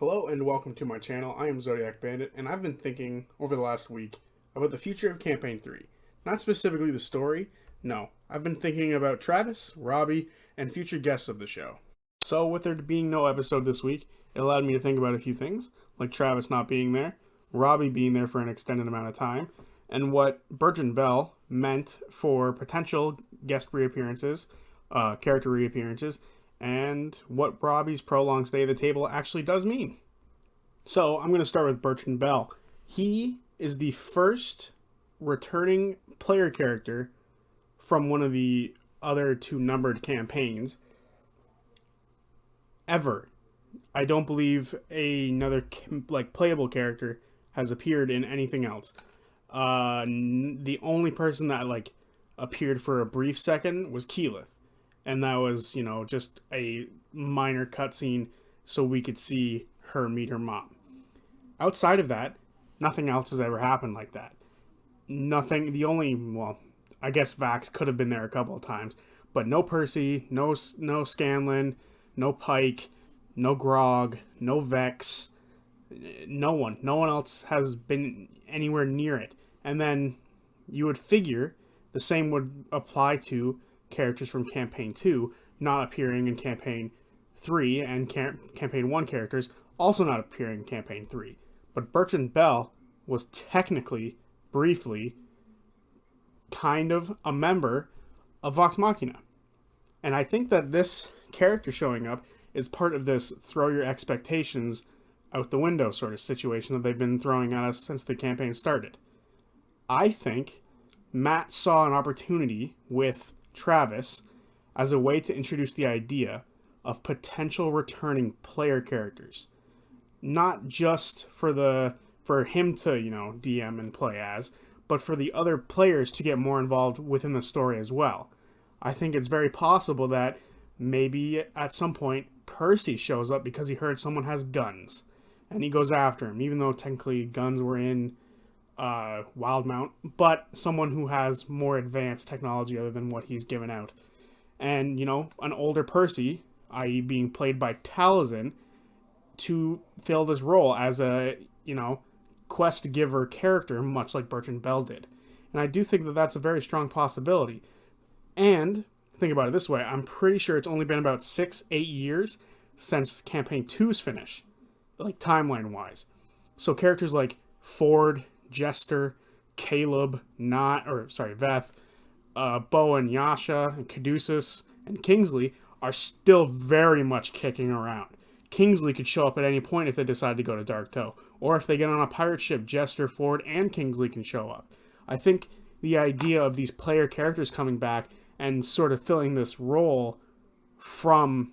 Hello and welcome to my channel. I am Zodiac Bandit, and I've been thinking over the last week about the future of Campaign 3. Not specifically the story, no. I've been thinking about Travis, Robbie, and future guests of the show. So, with there being no episode this week, it allowed me to think about a few things, like Travis not being there, Robbie being there for an extended amount of time, and what Bertrand Bell meant for potential guest reappearances, character reappearances, and what Robbie's prolonged stay at the table actually does mean. So I'm going to start with Bertrand Bell. He is the first returning player character from one of the other two numbered campaigns ever. I don't believe another playable character has appeared in anything else. The only person that appeared for a brief second was Keyleth, and that was just a minor cutscene so we could see her meet her mom. Outside of that, nothing else has ever happened like that. Nothing. I guess Vax could have been there a couple of times, but no Percy, no Scanlan, no Pike, no Grog, no Vex. No one else has been anywhere near it. And then you would figure the same would apply to characters from Campaign 2 not appearing in Campaign 3, and Campaign 1 characters also not appearing in Campaign 3. But Bertrand Bell was technically, briefly, kind of a member of Vox Machina. And I think that this character showing up is part of this throw your expectations out the window sort of situation that they've been throwing at us since the campaign started. I think Matt saw an opportunity with Travis as a way to introduce the idea of potential returning player characters. Not just for him to, DM and play as, but for the other players to get more involved within the story as well. I think it's very possible that maybe at some point Percy shows up because he heard someone has guns, and he goes after him, even though technically guns were in Wildemount, but someone who has more advanced technology other than what he's given out. And, an older Percy, i.e. being played by Taliesin, to fill this role as a, quest giver character, much like Bertrand Bell did. And I do think that that's a very strong possibility. And, think about it this way, I'm pretty sure it's only been about 6-8 years since Campaign 2's finish, timeline-wise. So characters like Ford, Jester, Caleb, Veth, Bowen, Yasha, and Caduceus, and Kingsley are still very much kicking around. Kingsley could show up at any point if they decide to go to Dark Toe. Or if they get on a pirate ship, Jester, Ford, and Kingsley can show up. I think the idea of these player characters coming back and sort of filling this role from,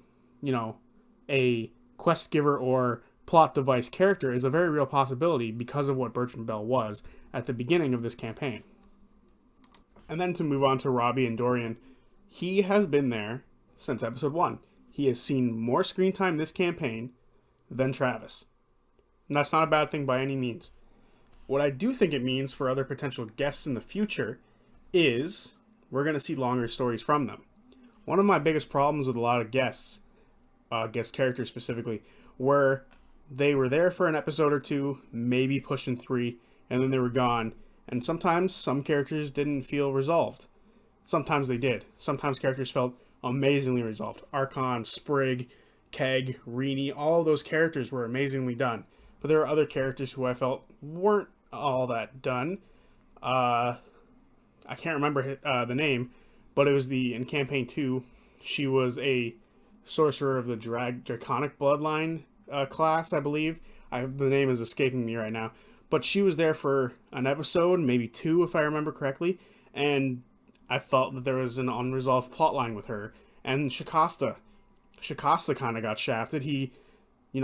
a quest giver or plot device character is a very real possibility because of what Bertrand Bell was at the beginning of this campaign. And then to move on to Robbie and Dorian, he has been there since episode 1. He has seen more screen time this campaign than Travis. And that's not a bad thing by any means. What I do think it means for other potential guests in the future is we're going to see longer stories from them. One of my biggest problems with a lot of guest characters specifically, were they were there for an episode or two, maybe pushing 3, and then they were gone. And sometimes some characters didn't feel resolved. Sometimes they did. Sometimes characters felt amazingly resolved. Archon, Sprig, Keg, Rini, all of those characters were amazingly done. But there are other characters who I felt weren't all that done. I can't remember the name, but it was in Campaign 2, she was a sorcerer of the Draconic Bloodline class, I believe. The name is escaping me right now. But she was there for an episode, maybe 2 if I remember correctly, and I felt that there was an unresolved plotline with her. And Shikasta kind of got shafted. He,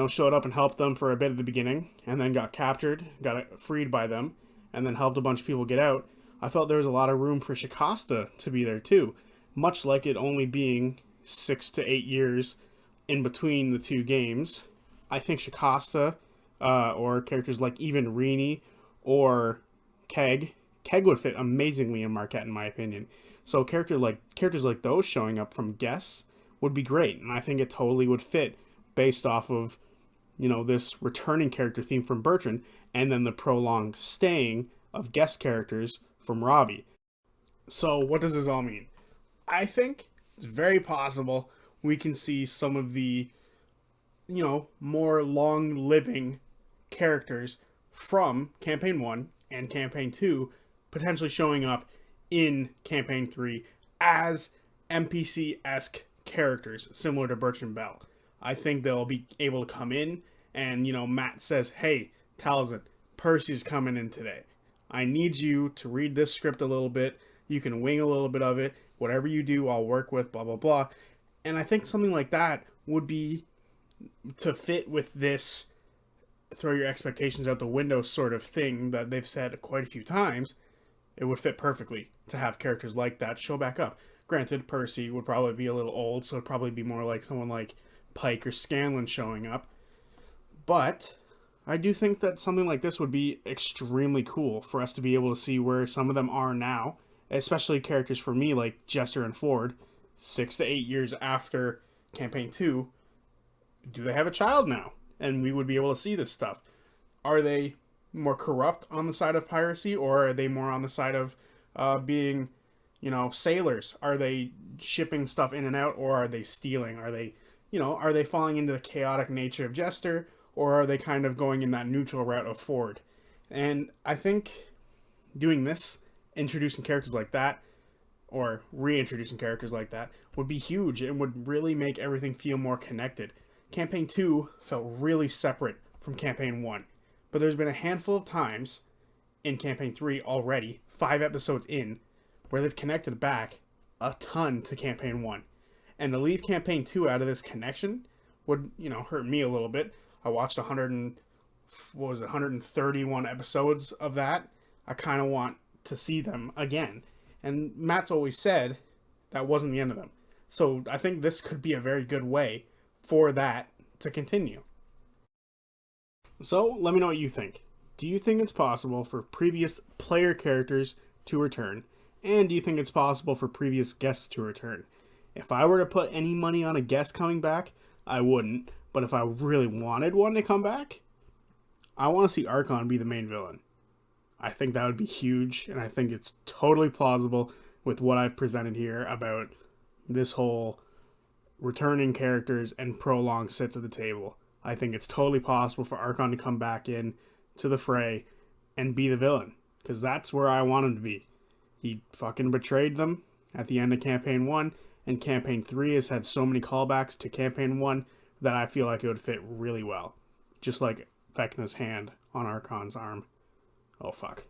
showed up and helped them for a bit at the beginning, and then got captured, got freed by them, and then helped a bunch of people get out. I felt there was a lot of room for Shikasta to be there too, much like it only being 6 to 8 years in between the two games. I think Shikasta, or characters like even Rini or Keg would fit amazingly in Marquette, in my opinion. So characters like those showing up from guests would be great, and I think it totally would fit based off of this returning character theme from Bertrand, and then the prolonged staying of guest characters from Robbie. So, what does this all mean? I think it's very possible we can see some of the, more long living characters from Campaign 1 and Campaign 2 potentially showing up in Campaign 3 as NPC esque characters similar to Bertrand Bell. I think they'll be able to come in and, Matt says, hey, Talzin, Percy's coming in today. I need you to read this script a little bit. You can wing a little bit of it. Whatever you do, I'll work with, blah, blah, blah. And I think something like that would be to fit with this throw your expectations out the window sort of thing that they've said quite a few times. It would fit perfectly to have characters like that show back up. Granted, Percy would probably be a little old, so it'd probably be more like someone like Pike or Scanlan showing up. But I do think that something like this would be extremely cool for us to be able to see where some of them are now, especially characters for me like Jester and Ford, 6 to 8 years after Campaign 2. Do they have a child now? And we would be able to see this stuff. Are they more corrupt on the side of piracy, or are they more on the side of being, sailors? Are they shipping stuff in and out, or are they stealing? Are they falling into the chaotic nature of Jester, or are they kind of going in that neutral route of Ford? And I think doing this, introducing characters like that, or reintroducing characters like that, would be huge and would really make everything feel more connected. Campaign 2 felt really separate from Campaign 1, but there's been a handful of times in Campaign 3 already, 5 episodes in, where they've connected back a ton to Campaign 1. And to leave Campaign 2 out of this connection would, hurt me a little bit. I watched 131 episodes of that. I kind of want to see them again. And Matt's always said that wasn't the end of them. So I think this could be a very good way for that to continue. So let me know what you think. Do you think it's possible for previous player characters to return? And do you think it's possible for previous guests to return? If I were to put any money on a guest coming back, I wouldn't. But if I really wanted one to come back, I want to see Archon be the main villain. I think that would be huge, and I think it's totally plausible with what I've presented here about this whole returning characters and prolonged sits at the table. I think it's totally possible for Archon to come back in to the fray and be the villain, because that's where I want him to be. He fucking betrayed them at the end of Campaign 1, and Campaign 3 has had so many callbacks to Campaign 1 that I feel like it would fit really well. Just like Vecna's hand on Archon's arm. Oh, fuck.